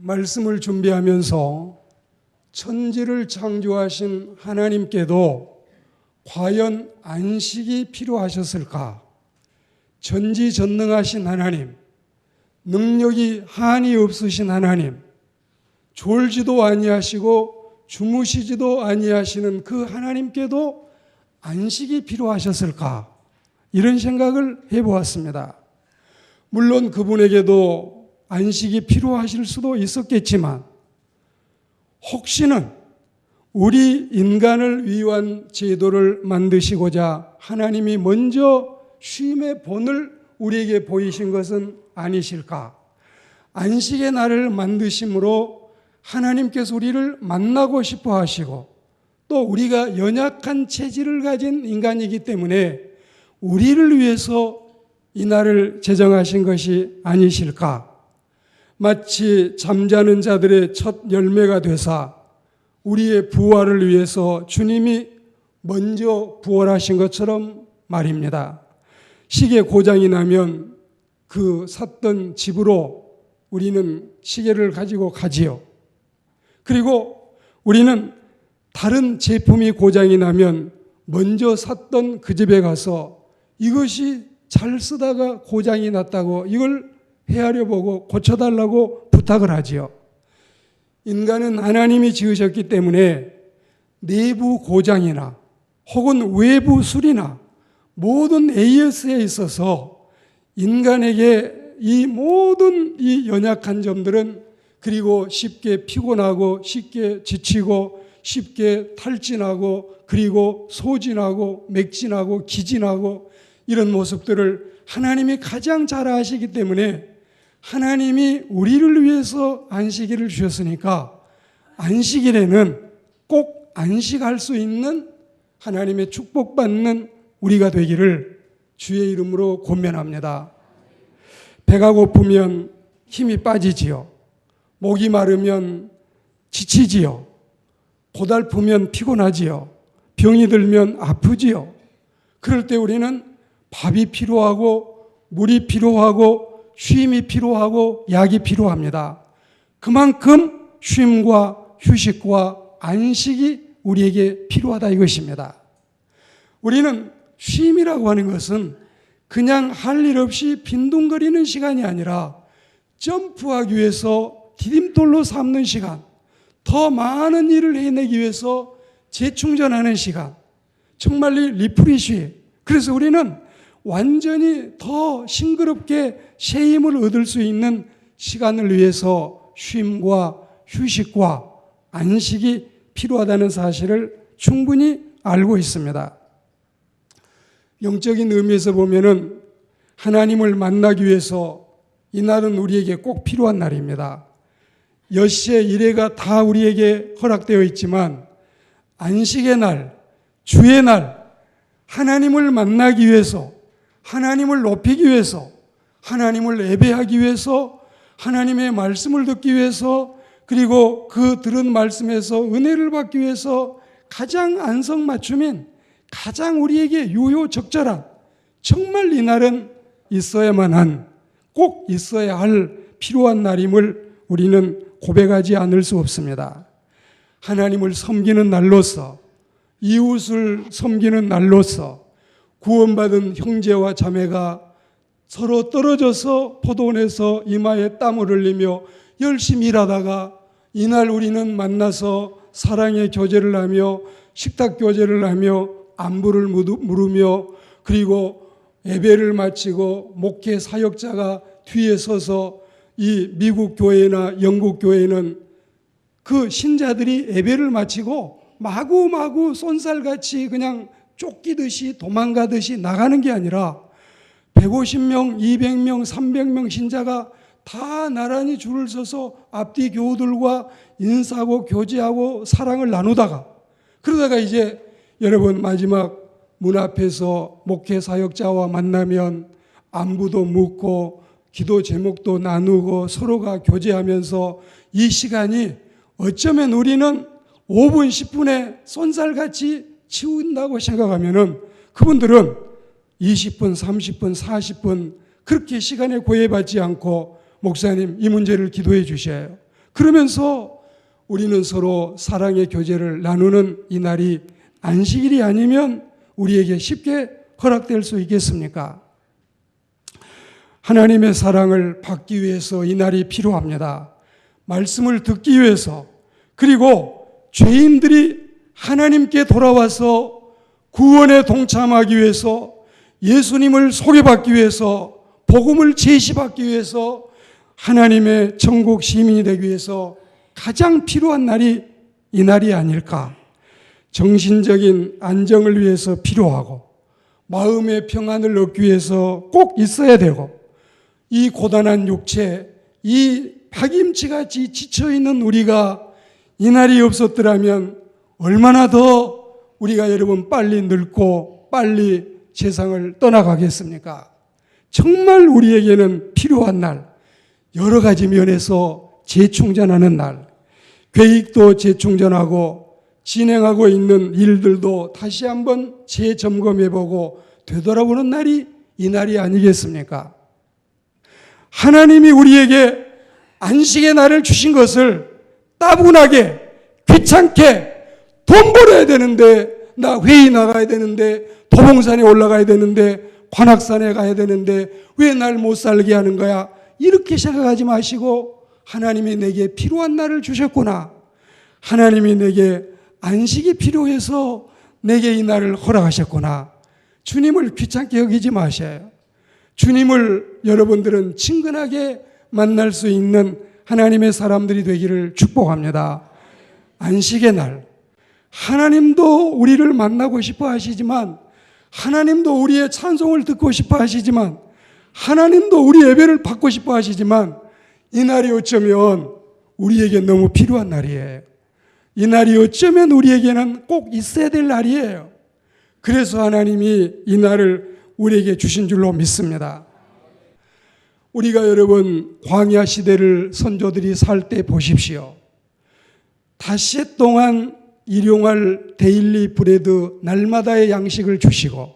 말씀을 준비하면서 천지를 창조하신 하나님께도 과연 안식이 필요하셨을까? 전지전능하신 하나님, 능력이 한이 없으신 하나님, 졸지도 아니하시고 주무시지도 아니하시는 그 하나님께도 안식이 필요하셨을까? 이런 생각을 해보았습니다. 물론 그분에게도 안식이 필요하실 수도 있었겠지만 혹시는 우리 인간을 위한 제도를 만드시고자 하나님이 먼저 쉼의 본을 우리에게 보이신 것은 아니실까? 안식의 날을 만드심으로 하나님께서 우리를 만나고 싶어 하시고 또 우리가 연약한 체질을 가진 인간이기 때문에 우리를 위해서 이 날을 제정하신 것이 아니실까? 마치 잠자는 자들의 첫 열매가 되사 우리의 부활을 위해서 주님이 먼저 부활하신 것처럼 말입니다. 시계 고장이 나면 그 샀던 집으로 우리는 시계를 가지고 가지요. 그리고 우리는 다른 제품이 고장이 나면 먼저 샀던 그 집에 가서 이것이 잘 쓰다가 고장이 났다고 이걸 헤아려 보고 고쳐달라고 부탁을 하지요. 인간은 하나님이 지으셨기 때문에 내부 고장이나 혹은 외부 술이나 모든 AS에 있어서 인간에게 이 모든 이 연약한 점들은 그리고 쉽게 피곤하고 쉽게 지치고 쉽게 탈진하고 그리고 소진하고 맥진하고 기진하고 이런 모습들을 하나님이 가장 잘 아시기 때문에 하나님이 우리를 위해서 안식일을 주셨으니까 안식일에는 꼭 안식할 수 있는 하나님의 축복받는 우리가 되기를 주의 이름으로 권면합니다. 배가 고프면 힘이 빠지지요. 목이 마르면 지치지요. 고달프면 피곤하지요. 병이 들면 아프지요. 그럴 때 우리는 밥이 필요하고 물이 필요하고 쉼이 필요하고 약이 필요합니다. 그만큼 쉼과 휴식과 안식이 우리에게 필요하다 이것입니다. 우리는 쉼이라고 하는 것은 그냥 할 일 없이 빈둥거리는 시간이 아니라 점프하기 위해서 디딤돌로 삼는 시간, 더 많은 일을 해내기 위해서 재충전하는 시간, 정말로 리프리쉬. 그래서 우리는 완전히 더 싱그럽게 새 힘을 얻을 수 있는 시간을 위해서 쉼과 휴식과 안식이 필요하다는 사실을 충분히 알고 있습니다. 영적인 의미에서 보면은 하나님을 만나기 위해서 이 날은 우리에게 꼭 필요한 날입니다. 엿새 일회가 다 우리에게 허락되어 있지만 안식의 날, 주의 날, 하나님을 만나기 위해서, 하나님을 높이기 위해서, 하나님을 예배하기 위해서, 하나님의 말씀을 듣기 위해서, 그리고 그 들은 말씀에서 은혜를 받기 위해서 가장 안성맞춤인 가장 우리에게 유효적절한 정말 이 날은 있어야만 한, 꼭 있어야 할 필요한 날임을 우리는 고백하지 않을 수 없습니다. 하나님을 섬기는 날로서, 이웃을 섬기는 날로서 구원받은 형제와 자매가 서로 떨어져서 포도원에서 이마에 땀을 흘리며 열심히 일하다가 이날 우리는 만나서 사랑의 교제를 하며 식탁 교제를 하며 안부를 물으며 그리고 예배를 마치고 목회 사역자가 뒤에 서서 이 미국 교회나 영국 교회는 그 신자들이 예배를 마치고 마구마구 쏜살같이 그냥 쫓기듯이 도망가듯이 나가는 게 아니라 150명, 200명, 300명 신자가 다 나란히 줄을 서서 앞뒤 교우들과 인사하고 교제하고 사랑을 나누다가 그러다가 이제 여러분 마지막 문 앞에서 목회 사역자와 만나면 안부도 묻고 기도 제목도 나누고 서로가 교제하면서 이 시간이 어쩌면 우리는 5분, 10분에 쏜살같이 치운다고 생각하면은 그분들은 20분, 30분, 40분 그렇게 시간에 고해받지 않고 목사님 이 문제를 기도해 주셔요. 그러면서 우리는 서로 사랑의 교제를 나누는 이 날이 안식일이 아니면 우리에게 쉽게 허락될 수 있겠습니까? 하나님의 사랑을 받기 위해서 이 날이 필요합니다. 말씀을 듣기 위해서, 그리고 죄인들이 하나님께 돌아와서 구원에 동참하기 위해서, 예수님을 소개받기 위해서, 복음을 제시받기 위해서, 하나님의 천국 시민이 되기 위해서 가장 필요한 날이 이 날이 아닐까. 정신적인 안정을 위해서 필요하고, 마음의 평안을 얻기 위해서 꼭 있어야 되고, 이 고단한 육체, 이 파김치같이 지쳐있는 우리가 이 날이 없었더라면 얼마나 더 우리가 여러분 빨리 늙고 빨리 세상을 떠나가겠습니까? 정말 우리에게는 필요한 날, 여러 가지 면에서 재충전하는 날, 계획도 재충전하고 진행하고 있는 일들도 다시 한번 재점검해보고 되돌아보는 날이 이 날이 아니겠습니까? 하나님이 우리에게 안식의 날을 주신 것을 따분하게 귀찮게 돈 벌어야 되는데, 나 회의 나가야 되는데, 도봉산에 올라가야 되는데, 관악산에 가야 되는데 왜 날 못 살게 하는 거야? 이렇게 생각하지 마시고, 하나님이 내게 필요한 날을 주셨구나, 하나님이 내게 안식이 필요해서 내게 이 날을 허락하셨구나, 주님을 귀찮게 여기지 마셔요. 주님을 여러분들은 친근하게 만날 수 있는 하나님의 사람들이 되기를 축복합니다. 안식의 날, 하나님도 우리를 만나고 싶어 하시지만, 하나님도 우리의 찬송을 듣고 싶어 하시지만, 하나님도 우리 예배를 받고 싶어 하시지만, 이 날이 어쩌면 우리에게 너무 필요한 날이에요. 이 날이 어쩌면 우리에게는 꼭 있어야 될 날이에요. 그래서 하나님이 이 날을 우리에게 주신 줄로 믿습니다. 우리가 여러분 광야 시대를 선조들이 살 때 보십시오. 닷새 동안 일용할 데일리 브레드 날마다의 양식을 주시고,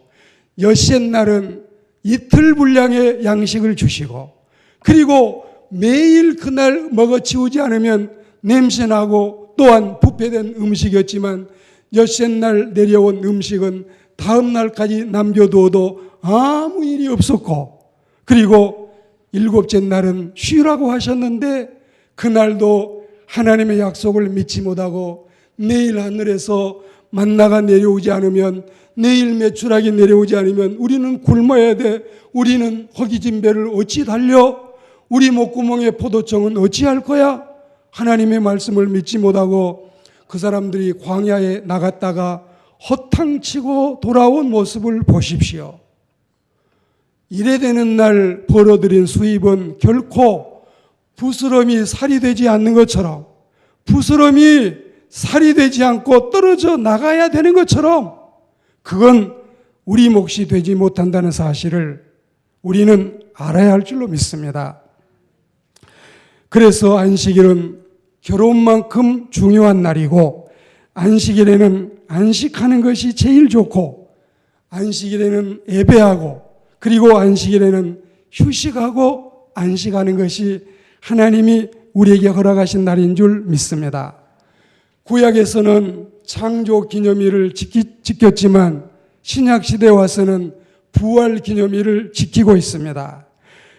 엿새 날은 이틀 분량의 양식을 주시고, 그리고 매일 그날 먹어치우지 않으면 냄새나고 또한 부패된 음식이었지만, 엿새 날 내려온 음식은 다음 날까지 남겨두어도 아무 일이 없었고, 그리고 일곱째 날은 쉬라고 하셨는데 그날도 하나님의 약속을 믿지 못하고 내일 하늘에서 만나가 내려오지 않으면, 내일 메추라기 내려오지 않으면 우리는 굶어야 돼. 우리는 허기진 배를 어찌 달려? 우리 목구멍에 포도청은 어찌할 거야? 하나님의 말씀을 믿지 못하고 그 사람들이 광야에 나갔다가 허탕치고 돌아온 모습을 보십시오. 이래 되는 날 벌어들인 수입은 결코 부스럼이 살이 되지 않는 것처럼, 부스럼이 살이 되지 않고 떨어져 나가야 되는 것처럼, 그건 우리 몫이 되지 못한다는 사실을 우리는 알아야 할 줄로 믿습니다. 그래서 안식일은 결혼만큼 중요한 날이고, 안식일에는 안식하는 것이 제일 좋고, 안식일에는 예배하고, 그리고 안식일에는 휴식하고 안식하는 것이 하나님이 우리에게 허락하신 날인 줄 믿습니다. 구약에서는 창조 기념일을 지켰지만 신약 시대에 와서는 부활 기념일을 지키고 있습니다.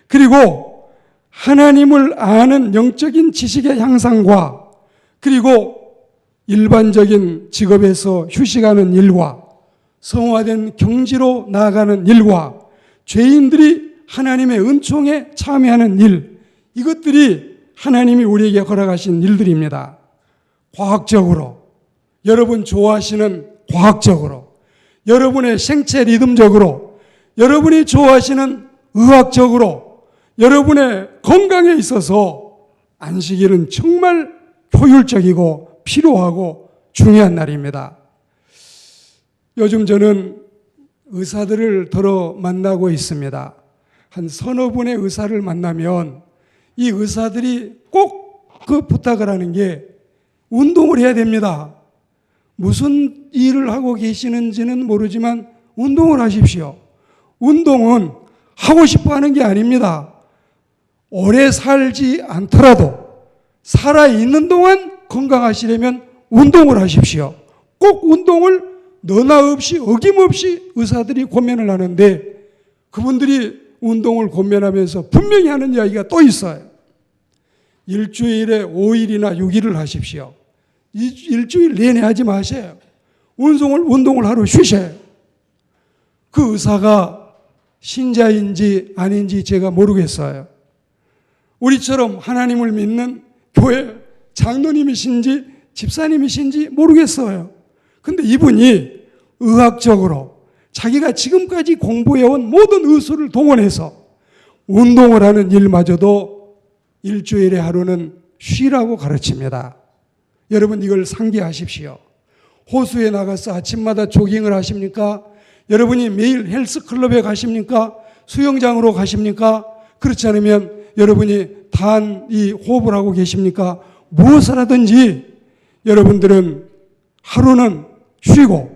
그리고 하나님을 아는 영적인 지식의 향상과, 그리고 일반적인 직업에서 휴식하는 일과 성화된 경지로 나아가는 일과 죄인들이 하나님의 은총에 참여하는 일, 이것들이 하나님이 우리에게 허락하신 일들입니다. 과학적으로, 여러분 좋아하시는 과학적으로, 여러분의 생체 리듬적으로, 여러분이 좋아하시는 의학적으로, 여러분의 건강에 있어서 안식일은 정말 효율적이고 필요하고 중요한 날입니다. 요즘 저는 의사들을 더러 만나고 있습니다. 한 서너 분의 의사를 만나면 이 의사들이 꼭 그 부탁을 하는 게 운동을 해야 됩니다. 무슨 일을 하고 계시는지는 모르지만 운동을 하십시오. 운동은 하고 싶어 하는 게 아닙니다. 오래 살지 않더라도 살아있는 동안 건강하시려면 운동을 하십시오. 꼭 운동을 너나 없이 어김없이 의사들이 권면을 하는데 그분들이 운동을 권면하면서 분명히 하는 이야기가 또 있어요. 일주일에 5일이나 6일을 하십시오. 일주일 내내 하지 마세요. 운동을 하루 쉬세요. 그 의사가 신자인지 아닌지 제가 모르겠어요. 우리처럼 하나님을 믿는 교회 장로님이신지 집사님이신지 모르겠어요. 근데 이분이 의학적으로 자기가 지금까지 공부해온 모든 의술을 동원해서 운동을 하는 일마저도 일주일에 하루는 쉬라고 가르칩니다. 여러분 이걸 상기하십시오. 호수에 나가서 아침마다 조깅을 하십니까? 여러분이 매일 헬스클럽에 가십니까? 수영장으로 가십니까? 그렇지 않으면 여러분이 이 호흡을 하고 계십니까? 무엇을 하든지 여러분들은 하루는 쉬고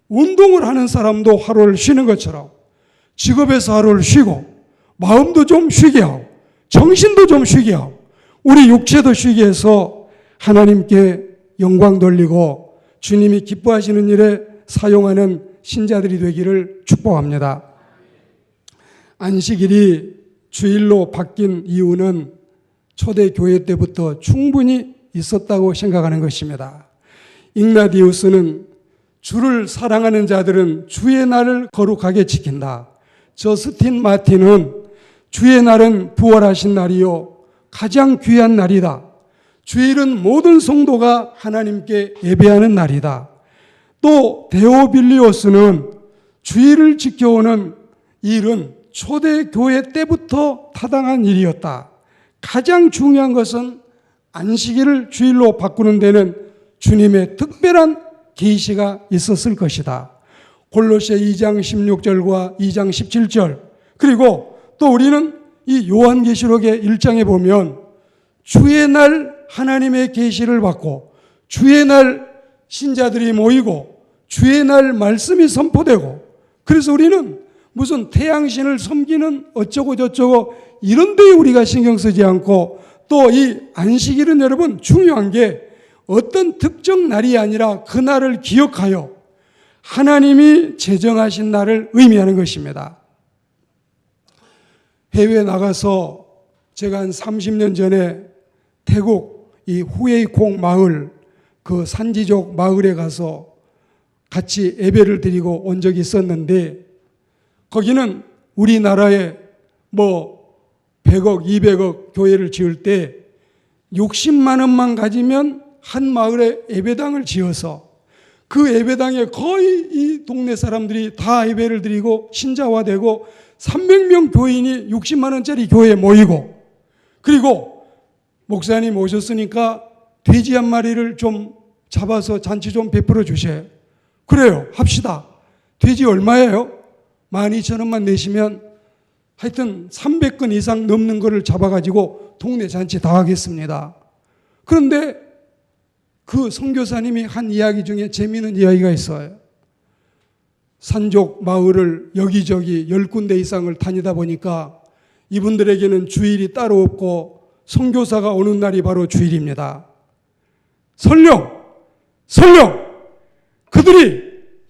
운동을 하는 사람도 하루를 쉬는 것처럼 직업에서 하루를 쉬고 마음도 좀 쉬게 하고 정신도 좀 쉬게 하고 우리 육체도 쉬게 해서 하나님께 영광 돌리고 주님이 기뻐하시는 일에 사용하는 신자들이 되기를 축복합니다. 안식일이 주일로 바뀐 이유는 초대교회 때부터 충분히 있었다고 생각하는 것입니다. ignatius는 주를 사랑하는 자들은 주의 날을 거룩하게 지킨다. 저스틴 마틴은 주의 날은 부활하신 날이요 가장 귀한 날이다. 주일은 모든 성도가 하나님께 예배하는 날이다. 또 데오빌리오스는 주일을 지켜오는 일은 초대교회 때부터 타당한 일이었다. 가장 중요한 것은 안식일을 주일로 바꾸는 데는 주님의 특별한 계시가 있었을 것이다. 골로새 2장 16절과 2장 17절 그리고 또 우리는 이 요한계시록의 1장에 보면 주의 날 하나님의 계시를 받고 주의 날 신자들이 모이고 주의 날 말씀이 선포되고 그래서 우리는 무슨 태양신을 섬기는 어쩌고 저쩌고 이런 데에 우리가 신경 쓰지 않고 또 이 안식일은 여러분 중요한 게 어떤 특정 날이 아니라 그 날을 기억하여 하나님이 제정하신 날을 의미하는 것입니다. 해외에 나가서 제가 한 30년 전에 태국 이 후에이콩 마을 그 산지족 마을에 가서 같이 예배를 드리고 온 적이 있었는데 거기는 우리나라에 100억, 200억 교회를 지을 때 60만 원만 가지면 한 마을에 예배당을 지어서 그 예배당에 거의 이 동네 사람들이 다 예배를 드리고 신자화되고 300명 교인이 60만 원짜리 교회에 모이고 그리고 목사님 오셨으니까 돼지 한 마리를 좀 잡아서 잔치 좀 베풀어 주세요. 그래요. 합시다. 돼지 얼마예요? 12,000원만 내시면 하여튼 300건 이상 넘는 거를 잡아가지고 동네 잔치 다 하겠습니다. 그런데 그 선교사님이 한 이야기 중에 재미있는 이야기가 있어요. 산족 마을을 여기저기 10군데 이상을 다니다 보니까 이분들에게는 주일이 따로 없고 선교사가 오는 날이 바로 주일입니다. 설령 그들이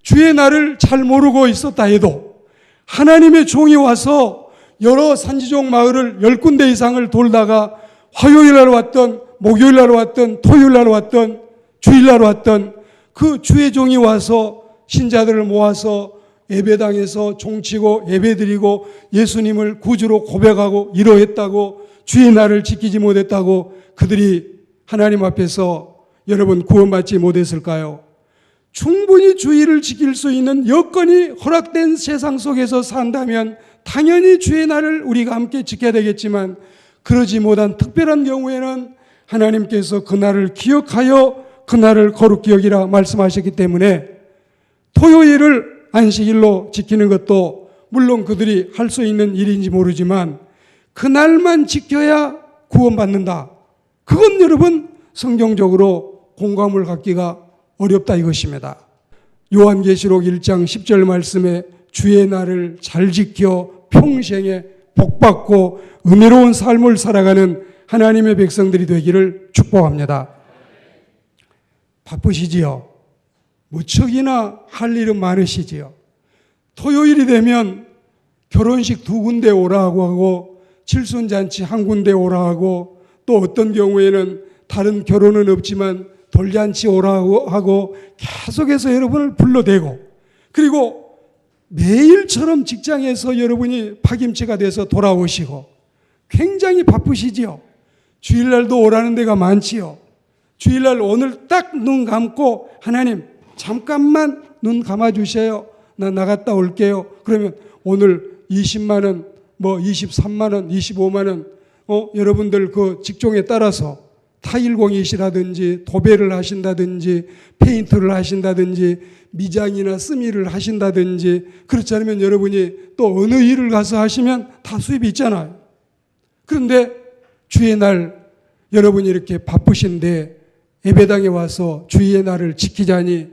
주의 날을 잘 모르고 있었다 해도 하나님의 종이 와서 여러 산지족 마을을 10군데 이상을 돌다가 화요일 날 왔던 목요일 날 왔던 토요일 날 왔던 주일 날 왔던 그 주의 종이 와서 신자들을 모아서 예배당에서 종치고 예배드리고 예수님을 구주로 고백하고 이러했다고 주의 날을 지키지 못했다고 그들이 하나님 앞에서 여러분 구원받지 못했을까요? 충분히 주의를 지킬 수 있는 여건이 허락된 세상 속에서 산다면 당연히 주의 날을 우리가 함께 지켜야 되겠지만 그러지 못한 특별한 경우에는 하나님께서 그 날을 기억하여 그 날을 거룩히 여기라 말씀하셨기 때문에 토요일을 안식일로 지키는 것도 물론 그들이 할 수 있는 일인지 모르지만 그날만 지켜야 구원받는다. 그건 여러분 성경적으로 공감을 갖기가 어렵다 이것입니다. 요한계시록 1장 10절 말씀에 주의 날을 잘 지켜 평생에 복받고 은혜로운 삶을 살아가는 하나님의 백성들이 되기를 축복합니다. 바쁘시지요? 무척이나 할 일은 많으시지요? 토요일이 되면 결혼식 2군데 오라고 하고 칠순잔치 1군데 오라 하고 또 어떤 경우에는 다른 결혼은 없지만 돌잔치 오라고 하고 계속해서 여러분을 불러대고, 그리고 매일처럼 직장에서 여러분이 파김치가 돼서 돌아오시고 굉장히 바쁘시지요. 주일날도 오라는 데가 많지요. 주일날 오늘 딱 눈 감고 하나님 잠깐만 눈 감아주세요. 나 나갔다 올게요. 그러면 오늘 20만 원, 뭐 23만 원, 25만 원, 여러분들 그 직종에 따라서 타일공이시라든지 도배를 하신다든지 페인트를 하신다든지 미장이나 스미를 하신다든지, 그렇지 않으면 여러분이 또 어느 일을 가서 하시면 다 수입이 있잖아요. 그런데 주의 날 여러분이 이렇게 바쁘신데 예배당에 와서 주의 날을 지키자니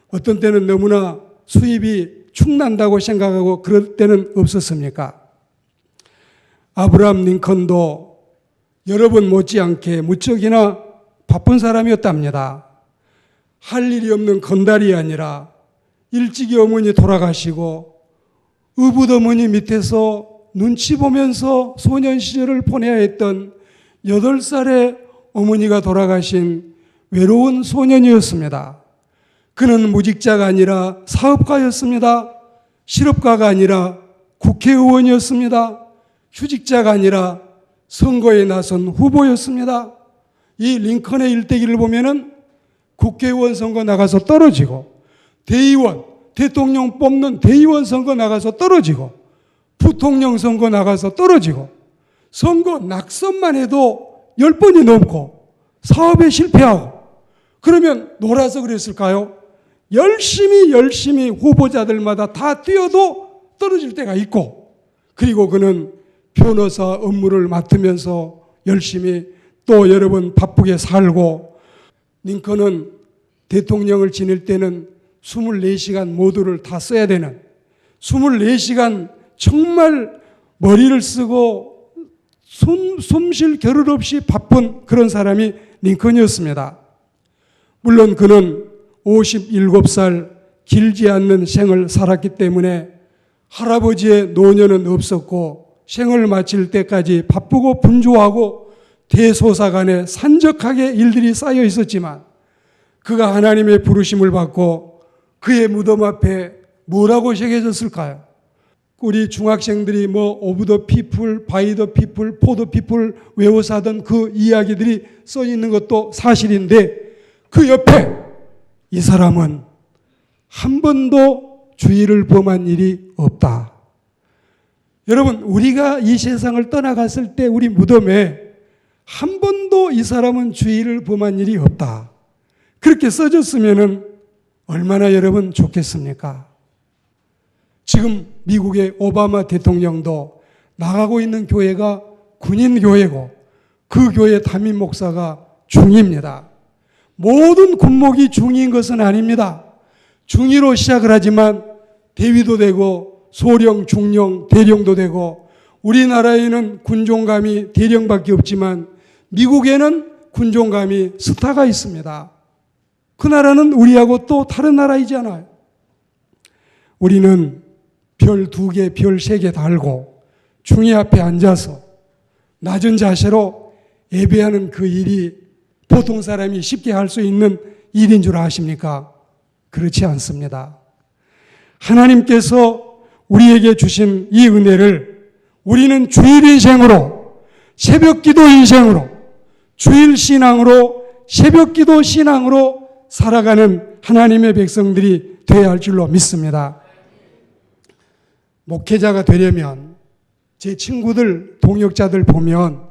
어떤 때는 너무나 수입이 축난다고 생각하고 그럴 때는 없었습니까? 아브라함 링컨도 여러분 못지않게 무척이나 바쁜 사람이었답니다. 할 일이 없는 건달이 아니라 일찍이 어머니 돌아가시고 의붓어머니 밑에서 눈치 보면서 소년 시절을 보내야 했던 8살의 어머니가 돌아가신 외로운 소년이었습니다. 그는 무직자가 아니라 사업가였습니다. 실업가가 아니라 국회의원이었습니다. 휴직자가 아니라 선거에 나선 후보였습니다. 이 링컨의 일대기를 보면은 국회의원 선거 나가서 떨어지고, 대의원, 대통령 뽑는 대의원 선거 나가서 떨어지고, 부통령 선거 나가서 떨어지고, 선거 낙선만 해도 10번이 넘고 사업에 실패하고, 그러면 놀아서 그랬을까요? 열심히 후보자들마다 다 뛰어도 떨어질 때가 있고, 그리고 그는 변호사 업무를 맡으면서 열심히 또 여러분 바쁘게 살고, 링컨은 대통령을 지낼 때는 24시간 모두를 다 써야 되는, 24시간 정말 머리를 쓰고 숨 쉴 겨를 없이 바쁜 그런 사람이 링컨이었습니다. 물론 그는 57살 길지 않는 생을 살았기 때문에 할아버지의 노년은 없었고 생을 마칠 때까지 바쁘고 분주하고 대소사간에 산적하게 일들이 쌓여 있었지만, 그가 하나님의 부르심을 받고 그의 무덤 앞에 뭐라고 새겨졌을까요? 우리 중학생들이 뭐 오브 더 피플, 바이 더 피플, 포 더 피플 외워서 하던 그 이야기들이 써 있는 것도 사실인데, 그 옆에 이 사람은 한 번도 주의를 범한 일이 없다. 여러분, 우리가 이 세상을 떠나갔을 때 우리 무덤에 한 번도 이 사람은 주의를 범한 일이 없다. 그렇게 써졌으면 얼마나 여러분 좋겠습니까? 지금 미국의 오바마 대통령도 나가고 있는 교회가 군인교회고 그 교회 담임 목사가 중위입니다. 모든 군목이 중위인 것은 아닙니다. 중위로 시작을 하지만 대위도 되고 소령, 중령, 대령도 되고, 우리나라에는 군종감이 대령밖에 없지만 미국에는 군종감이 스타가 있습니다. 그 나라는 우리하고 또 다른 나라이잖아요. 우리는 별 2개, 별 3개 달고 중위 앞에 앉아서 낮은 자세로 예배하는 그 일이 보통 사람이 쉽게 할 수 있는 일인 줄 아십니까? 그렇지 않습니다. 하나님께서 우리에게 주신 이 은혜를 우리는 주일 인생으로, 새벽 기도 인생으로, 주일 신앙으로, 새벽 기도 신앙으로 살아가는 하나님의 백성들이 되어야 할 줄로 믿습니다. 목회자가 되려면 제 친구들, 동역자들 보면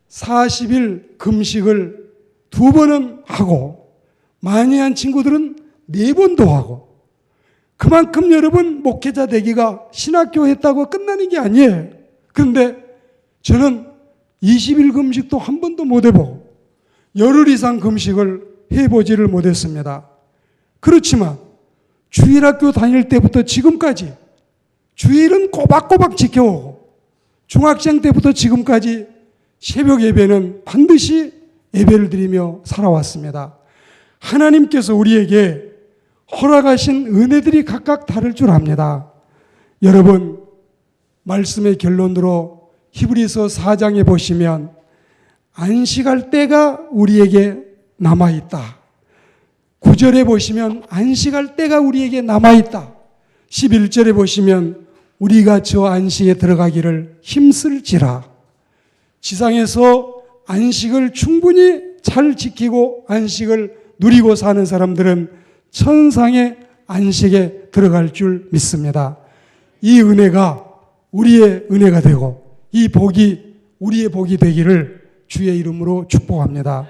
40일 금식을 2번은 하고, 많이 한 친구들은 4번도 하고, 그만큼 여러분 목회자 되기가 신학교 했다고 끝나는 게 아니에요. 그런데 저는 20일 금식도 한 번도 못 해보고 열흘 이상 금식을 해보지를 못했습니다. 그렇지만 주일학교 다닐 때부터 지금까지 주일은 꼬박꼬박 지켜오고, 중학생 때부터 지금까지 새벽 예배는 반드시 예배를 드리며 살아왔습니다. 하나님께서 우리에게 허락하신 은혜들이 각각 다를 줄 압니다. 여러분, 말씀의 결론으로 히브리서 4장에 보시면 안식할 때가 우리에게 남아있다. 9절에 보시면 안식할 때가 우리에게 남아있다. 11절에 보시면 우리가 저 안식에 들어가기를 힘쓸지라. 지상에서 안식을 충분히 잘 지키고 안식을 누리고 사는 사람들은 천상의 안식에 들어갈 줄 믿습니다. 이 은혜가 우리의 은혜가 되고 이 복이 우리의 복이 되기를 주의 이름으로 축복합니다.